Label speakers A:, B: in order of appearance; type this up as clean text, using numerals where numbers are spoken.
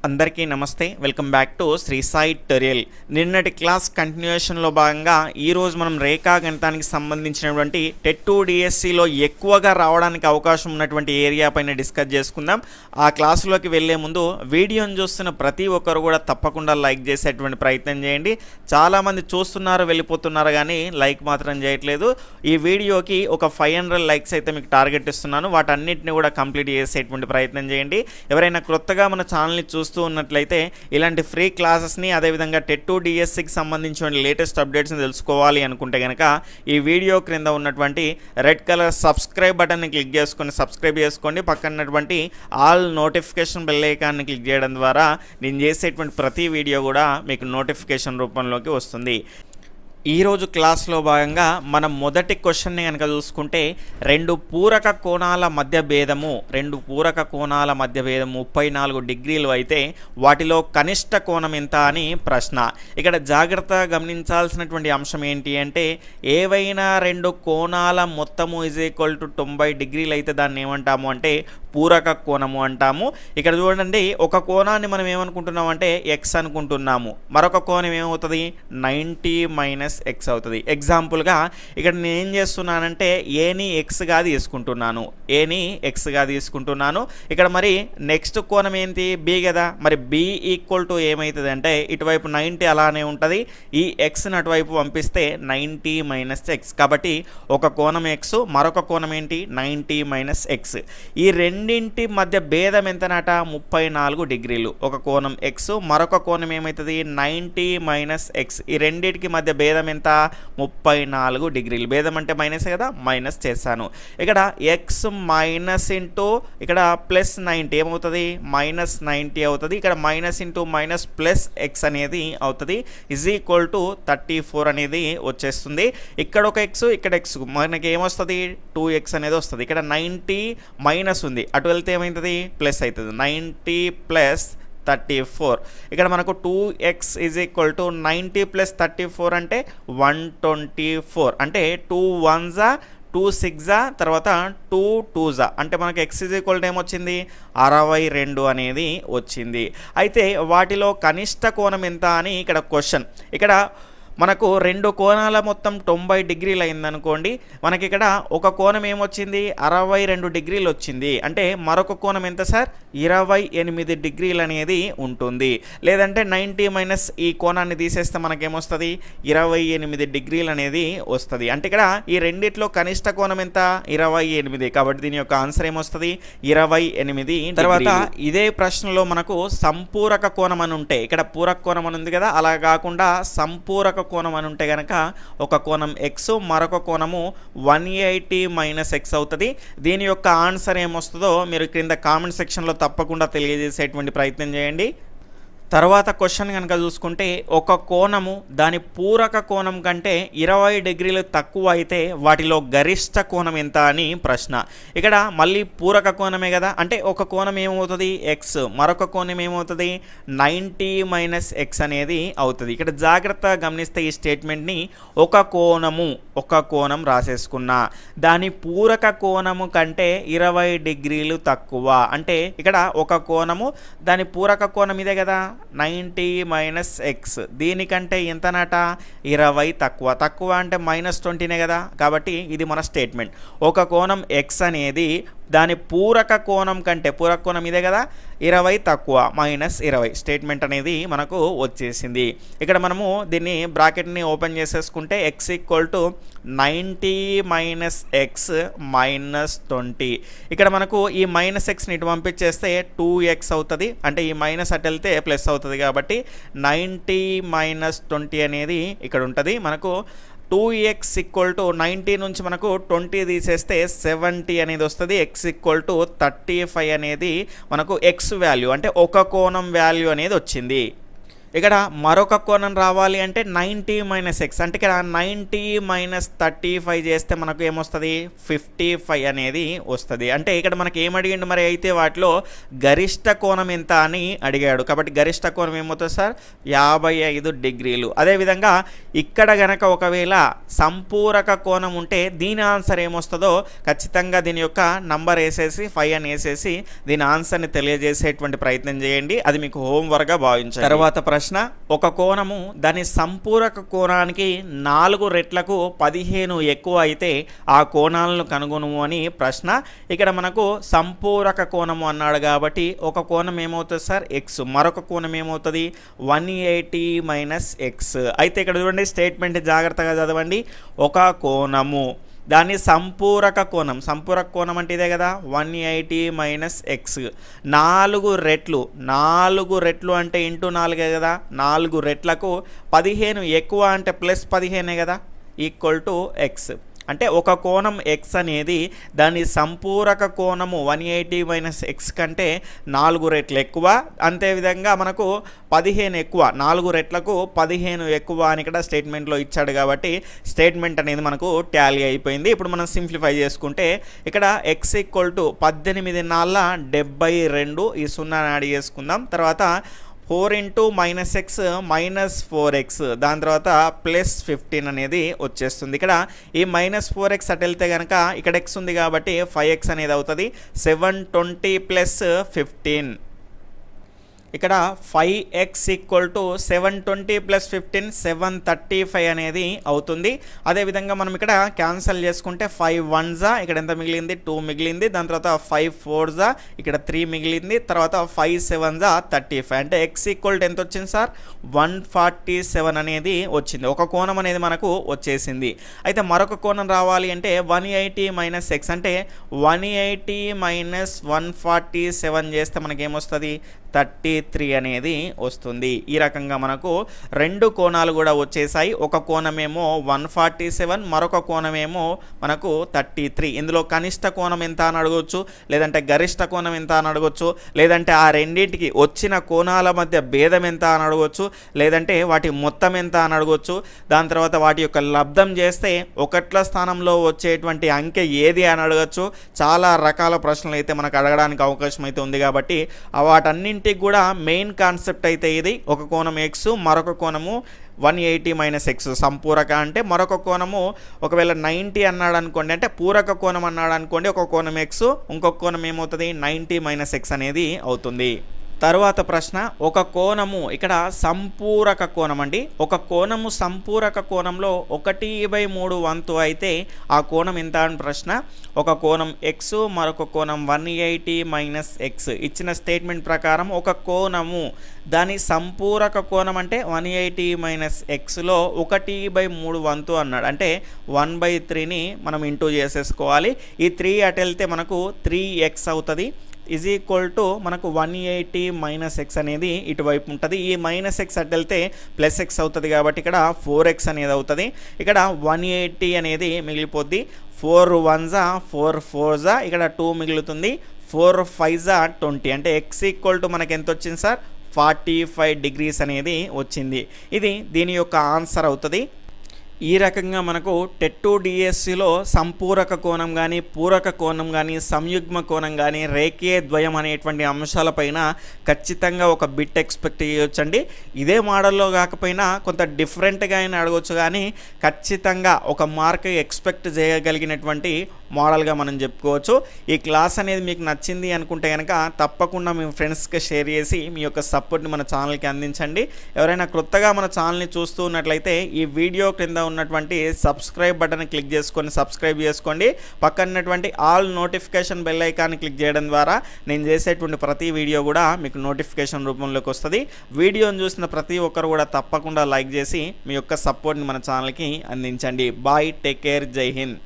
A: అందరికీ నమస్తే. Welcome back to Shri Sai tutorial. నిన్నటి క్లాస్ కంటిన్యూషన్లో భాగంగా ఈరోజు మనం రేఖా గణితానికి సంబంధించినటువంటి టెట్ 2 డిఎస్సిలో ఎక్కువగా రావడానికి అవకాశం ఉన్నటువంటి ఏరియా పైన డిస్కస్ చేసుకుందాం. ఆ క్లాసులోకి వెళ్లే ముందు వీడియోని చూస్తున్న ప్రతి ఒక్కరు కూడా తప్పకుండా లైక్ చేసేటువంటి ప్రయత్నం చేయండి. చాలామంది చూస్తున్నారు, వెళ్ళిపోతున్నారు, కానీ లైక్ మాత్రం చేయట్లేదు. ఈ వీడియోకి ఒక 500 లైక్స్ అయితే మీకు టార్గెట్ ఇస్తున్నాను. వాటన్నిటిని కూడా కంప్లీట్ చేసేటువంటి ప్రయత్నం చేయండి. ఎవరైనా కొత్తగా మన ఛానల్ని చూస్తూ ఉన్నట్లయితే ఇలాంటి ఫ్రీ క్లాసెస్ని, అదేవిధంగా టెట్ 2 డిఎస్సికి సంబంధించిన లేటెస్ట్ అప్డేట్స్ని తెలుసుకోవాలి అనుకుంటే కనుక ఈ వీడియో క్రింద ఉన్నటువంటి రెడ్ కలర్ సబ్స్క్రైబ్ బటన్ని క్లిక్ చేసుకొని సబ్స్క్రైబ్ చేసుకోండి. పక్కనటువంటి ఆల్ నోటిఫికేషన్ బెల్ ఐకాన్ని క్లిక్ చేయడం ద్వారా నేను చేసేటువంటి ప్రతి వీడియో కూడా మీకు నోటిఫికేషన్ రూపంలోకి వస్తుంది. ఈరోజు క్లాస్లో భాగంగా మనం మొదటి క్వశ్చన్ని కనుక చూసుకుంటే రెండు పూరక కోణాల మధ్య భేదము 34 డిగ్రీలు అయితే వాటిలో కనిష్ట కోణం ఎంత అని ప్రశ్న. ఇక్కడ జాగ్రత్తగా గమనించాల్సినటువంటి అంశం ఏంటి అంటే ఏవైనా రెండు కోణాల మొత్తము = 90 డిగ్రీలు అయితే దాన్ని ఏమంటాము అంటే పూరక కోణము అంటాము. ఇక్కడ చూడండి, ఒక కోణాన్ని మనం ఏమనుకుంటున్నాం అంటే ఎక్స్ అనుకుంటున్నాము, మరొక కోణం ఏమవుతుంది 90 - ఎక్స్ అవుతుంది. ఎగ్జాంపుల్గా ఇక్కడ నేను ఏం చేస్తున్నానంటే ఏని ఎక్స్గా తీసుకుంటున్నాను. ఇక్కడ మరి నెక్స్ట్ కోణం ఏంటి బి కదా. మరి బి = ఏమవుతుంది అంటే ఇటువైపు 90 అలానే ఉంటుంది, ఈ ఎక్స్ని అటువైపు పంపిస్తే 90 - ఎక్స్. కాబట్టి ఒక కోణం ఎక్స్, మరొక కోణం ఏంటి 90 - ఎక్స్. ఈ రెండింటి మధ్య భేదం ఎంతనట 34 డిగ్రీలు. ఒక కోణం ఎక్స్, మరొక కోణం ఏమవుతుంది 90 - ఎక్స్. ఈ రెండింటికి మధ్య భేదం ఎంత 34 డిగ్రీలు. భేదం అంటే మైనస్ కదా, మైనస్ చేశాను. ఇక్కడ ఎక్స్ మైనస్ ఇంటూ ఇక్కడ ప్లస్ 90 ఏమవుతుంది -90 అవుతుంది. ఇక్కడ minus into minus plus X అనేది అవుతుంది = 34 అనేది వచ్చేస్తుంది. ఇక్కడ ఒక ఎక్స్, ఇక్కడ ఎక్స్, మనకి ఏమొస్తుంది 2x అనేది వస్తుంది. ఇక్కడ 90 మైనస్ ఉంది, అటు వెళ్తే ఏమవుతుంది ప్లస్ అవుతుంది. 90 + 34. ఇక్కడ మనకు 2x = 90 + 34 అంటే 124. అంటే 2 1s 2 6 తర్వాత 2 2s అంటే మనకు x = ఏమొచ్చింది 62 అనేది వచ్చింది. అయితే వాటిలో కనిష్ట కోణం ఎంత అని ఇక్కడ క్వశ్చన్. ఇక్కడ మనకు రెండు కోణాల మొత్తం 90 డిగ్రీలు అయిందనుకోండి, మనకి ఇక్కడ ఒక కోణం ఏమొచ్చింది 62 డిగ్రీలు వచ్చింది. అంటే మరొక కోణం ఎంత సార్ 28 డిగ్రీలు అనేది ఉంటుంది. లేదంటే 90 - ఈ కోణాన్ని తీసేస్తే మనకేమొస్తుంది 28 డిగ్రీలు అనేది వస్తుంది. అంటే ఇక్కడ ఈ రెండిట్లో కనిష్ట కోణం ఎంత 28. కాబట్టి దీని యొక్క ఆన్సర్ ఏమొస్తుంది 28. తర్వాత ఇదే ప్రశ్నలో మనకు సంపూరక కోణం అని ఉంటే, ఇక్కడ పూరక కోణం అని ఉంది కదా, అలా కాకుండా సంపూరక కోణం అని ఉంటే కనుక ఒక కోణం ఎక్స్, మరొక కోణము 180 - ఎక్స్ అవుతుంది. దీని యొక్క ఆన్సర్ ఏమొస్తుందో మీరు క్రింద కామెంట్ సెక్షన్లో తప్పకుండా తెలియజేసేటువంటి ప్రయత్నం చేయండి. తర్వాత క్వశ్చన్ కనుక చూసుకుంటే ఒక కోణము దాని పూరక కోణం కంటే 20 డిగ్రీలు తక్కువ అయితే వాటిలో గరిష్ట కోణం ఎంత అని ప్రశ్న. ఇక్కడ మళ్ళీ పూరక కోణమే కదా, అంటే ఒక కోణం ఏమవుతుంది ఎక్స్, మరొక కోణం ఏమవుతుంది 90 - ఎక్స్ అనేది అవుతుంది. ఇక్కడ జాగ్రత్తగా గమనిస్తే ఈ స్టేట్మెంట్ని ఒక కోణం రాసేసుకున్నా, దాని పూరక కోణము కంటే 20 డిగ్రీలు తక్కువ. అంటే ఇక్కడ ఒక కోణము దాని పూరక కోణం ఇదే కదా 90 - ఎక్స్, దీనికంటే ఎంతనట 20 తక్కువ అంటే -20నే కదా. కాబట్టి ఇది మన స్టేట్మెంట్. ఒక కోణం ఎక్స్ అనేది దాని పూరక కోణం కంటే, పూరక కోణం ఇదే కదా 20 తక్కువ -20 స్టేట్మెంట్ అనేది మనకు వచ్చేసింది. ఇక్కడ మనము దీన్ని బ్రాకెట్ని ఓపెన్ చేసేసుకుంటే x = 90 - ఎక్స్ -20. ఇక్కడ మనకు ఈ -xని ఇటు పంపించేస్తే 2x అవుతుంది. అంటే ఈ మైనస్ అటు వెళ్తే ప్లస్ అవుతుంది. కాబట్టి 90 - 20 అనేది ఇక్కడ ఉంటుంది. మనకు 2x = 90 నుంచి మనకు 20 తీసేస్తే 70 అనేది వస్తుంది. x = 35 అనేది మనకు x వాల్యూ, అంటే ఒక కోణం వాల్యూ అనేది వచ్చింది. ఇక్కడ మరొక కోణం రావాలి అంటే 90 మైనస్ ఎక్స్, అంటే ఇక్కడ 90 మైనస్ 35 చేస్తే మనకు ఏమొస్తుంది 55 అనేది వస్తుంది. అంటే ఇక్కడ మనకి ఏం అడిగిండు మరి, అయితే వాటిలో గరిష్ట కోణం ఎంత అని అడిగాడు. కాబట్టి గరిష్ట కోణం ఏమవుతుంది సార్ 55 డిగ్రీలు. అదేవిధంగా ఇక్కడ గనక ఒకవేళ సంపూరక కోణం ఉంటే దీని ఆన్సర్ ఏమొస్తుందో ఖచ్చితంగా దీని యొక్క నంబర్ వేసేసి 5 అని వేసేసి దీని ఆన్సర్ని తెలియజేసేటువంటి ప్రయత్నం చేయండి. అది మీకు హోంవర్క్గా భావించండి. తర్వాత ప్రశ్న, ఒక కోణము దాని సంపూరక కోణానికి 4 రెట్లకు 15 ఎక్కువ అయితే ఆ కోణాలను కనుగొను అని ప్రశ్న. ఇక్కడ మనకు సంపూరక కోణము అన్నాడు కాబట్టి ఒక కోణం ఏమవుతుంది సార్ ఎక్స్, మరొక కోణం ఏమవుతుంది 180 మైనస్ ఎక్స్. అయితే ఇక్కడ చూడండి స్టేట్మెంట్ జాగ్రత్తగా చదవండి. ఒక కోణము దాని సంపూరక కోణం అంటే ఇదే కదా 180 మైనస్ ఎక్స్, 4 రెట్లు అంటే ఇంటూ 4 కదా, 4 రెట్లకు 15 ఎక్కువ అంటే ప్లస్ 15 కదా ఈక్వల్ టు ఎక్స్. అంటే ఒక కోణం ఎక్స్ అనేది దాని సంపూరక కోణము 180 మైనస్ ఎక్స్ కంటే 4 రెట్లు ఎక్కువ, అంతేవిధంగా మనకు 15 ఎక్కువ, 4 రెట్లకు 15 ఎక్కువ అని ఇక్కడ స్టేట్మెంట్లో ఇచ్చాడు. కాబట్టి స్టేట్మెంట్ అనేది మనకు టాలీ అయిపోయింది. ఇప్పుడు మనం సింప్లిఫై చేసుకుంటే ఇక్కడ ఎక్స్ ఈక్వల్ టు 18 నాళ్ళ 72, ఈ 0 యాడ్ చేసుకుందాం. తర్వాత 4 into minus X minus 4x, దాని తర్వాత ప్లస్ 15 అనేది వచ్చేస్తుంది. ఇక్కడ ఈ మైనస్ 4x అటు వెళ్తే కనుక ఇక్కడ ఎక్స్ ఉంది కాబట్టి 5x అనేది అవుతుంది. 720 ప్లస్ 15, ఇక్కడ 5x ఈక్వల్ టు 720 ప్లస్ 15 735 అనేది అవుతుంది. అదేవిధంగా మనం ఇక్కడ క్యాన్సల్ చేసుకుంటే 5 1s ఇక్కడ ఎంత మిగిలింది 2 మిగిలింది, దాని తర్వాత 5 4s ఇక్కడ 3 మిగిలింది, తర్వాత 5 7s 35. అంటే x ఈక్వల్ టు ఎంత వచ్చింది సార్ 147 అనేది వచ్చింది. ఒక కోణం అనేది మనకు వచ్చేసింది. అయితే మరొక కోణం రావాలి అంటే 180 మైనస్ ఎక్స్, అంటే 180 మైనస్ 147 చేస్తే మనకేమొస్తుంది 33 అనేది వస్తుంది. ఈ రకంగా మనకు 2 కోణాలు కూడా వచ్చేసాయి. ఒక కోణమేమో 147, మరొక కోణమేమో మనకు 33. ఇందులో కనిష్ట కోణం ఎంత అని అడగవచ్చు, లేదంటే గరిష్ట కోణం ఎంత అని అడగవచ్చు, లేదంటే ఆ రెండింటికి వచ్చిన కోణాల మధ్య భేదం ఎంత అని అడగవచ్చు, లేదంటే వాటి మొత్తం ఎంత అని అడగవచ్చు. దాని తర్వాత వాటి యొక్క లబ్ధం చేస్తే ఒకట్ల స్థానంలో వచ్చేటువంటి అంకె ఏది అని అడగచ్చు. చాలా రకాల ప్రశ్నలు అయితే మనకు అడగడానికి అవకాశం అయితే ఉంది. కాబట్టి వాటన్నింటికి కూడా మెయిన్ కాన్సెప్ట్ అయితే ఇది. ఒక కోణం ఎక్స్, మరొక కోణము 180 మైనస్ ఎక్స్ సంపూరక, అంటే మరొక కోణము ఒకవేళ 90 అన్నాడు అనుకోండి, అంటే పూరక కోణం అన్నాడు అనుకోండి, ఒక కోణం ఎక్స్, ఇంకొక కోణం ఏమవుతుంది 90 మైనస్ ఎక్స్ అనేది అవుతుంది. తరువాత ప్రశ్న, ఒక కోణము ఇక్కడ సంపూరక కోణం అండి. ఒక కోణము సంపూరక కోణంలో 1/3 వంతు అయితే ఆ కోణం ఎంత అని ప్రశ్న. ఒక కోణం ఎక్స్, మరొక కోణం 180 మైనస్ ఎక్స్. ఇచ్చిన స్టేట్మెంట్ ప్రకారం ఒక కోణము దాని సంపూరక కోణం అంటే 180 మైనస్ ఎక్స్లో 1/3 వంతు అన్నాడు. అంటే 1/3ని మనం ఇంటూ చేసేసుకోవాలి. ఈ 3 అటు వెళ్తే మనకు 3x అవుతుంది. ఈజ్ ఈక్వల్ టు మనకు 180 మైనస్ ఎక్స్ అనేది ఇటువైపు ఉంటుంది. ఈ మైనస్ ఎక్స్ అటు వెళ్తే ప్లస్ ఎక్స్ అవుతుంది కాబట్టి ఇక్కడ 4x అనేది అవుతుంది. ఇక్కడ 180 అనేది మిగిలిపోద్ది. 4 1s 4 4s ఇక్కడ 2 మిగులుతుంది. 4 5s 20, అంటే ఎక్స్ ఈక్వల్ టు మనకి ఎంత వచ్చింది సార్ 45 డిగ్రీస్ అనేది వచ్చింది. ఇది దీని యొక్క ఆన్సర్ అవుతుంది. ఈ రకంగా మనకు టెట్ డిఎస్సిలో సంపూరక కోణం కానీ, పూరక కోణం కానీ, సంయుగ్మ కోణం కానీ, రేఖీయ ద్వయం అనేటువంటి అంశాలపైన ఖచ్చితంగా ఒక బిట్ ఎక్స్పెక్ట్ చేయొచ్చండి. ఇదే మోడల్లో కాకపోయినా కొంత డిఫరెంట్గా అయినా అడగవచ్చు, కానీ ఖచ్చితంగా ఒక మార్క్ ఎక్స్పెక్ట్ చేయగలిగినటువంటి మోడల్గా మనం చెప్పుకోవచ్చు. ఈ క్లాస్ అనేది మీకు నచ్చింది అనుకుంటే కనుక తప్పకుండా మీ ఫ్రెండ్స్కి షేర్ చేసి మీ యొక్క సపోర్ట్ని మన ఛానల్కి అందించండి. ఎవరైనా కొత్తగా మన ఛానల్ని చూస్తూ ఉన్నట్లయితే ఈ వీడియో క్రింద ఉన్నటువంటి సబ్స్క్రైబ్ బటన్ క్లిక్ చేసుకొని సబ్స్క్రైబ్ చేసుకోండి. పక్కనటువంటి all notification bell icon click చేయడం ద్వారా నేను చేసేటువంటి ప్రతి వీడియో కూడా మీకు నోటిఫికేషన్ రూపంలోకి వస్తుంది. వీడియోని చూసిన ప్రతి ఒక్కరు కూడా తప్పకుండా లైక్ చేసి మీ యొక్క సపోర్ట్ని మన ఛానల్కి అందించండి. బాయ్, టేక్ కేర్, జై హింద్.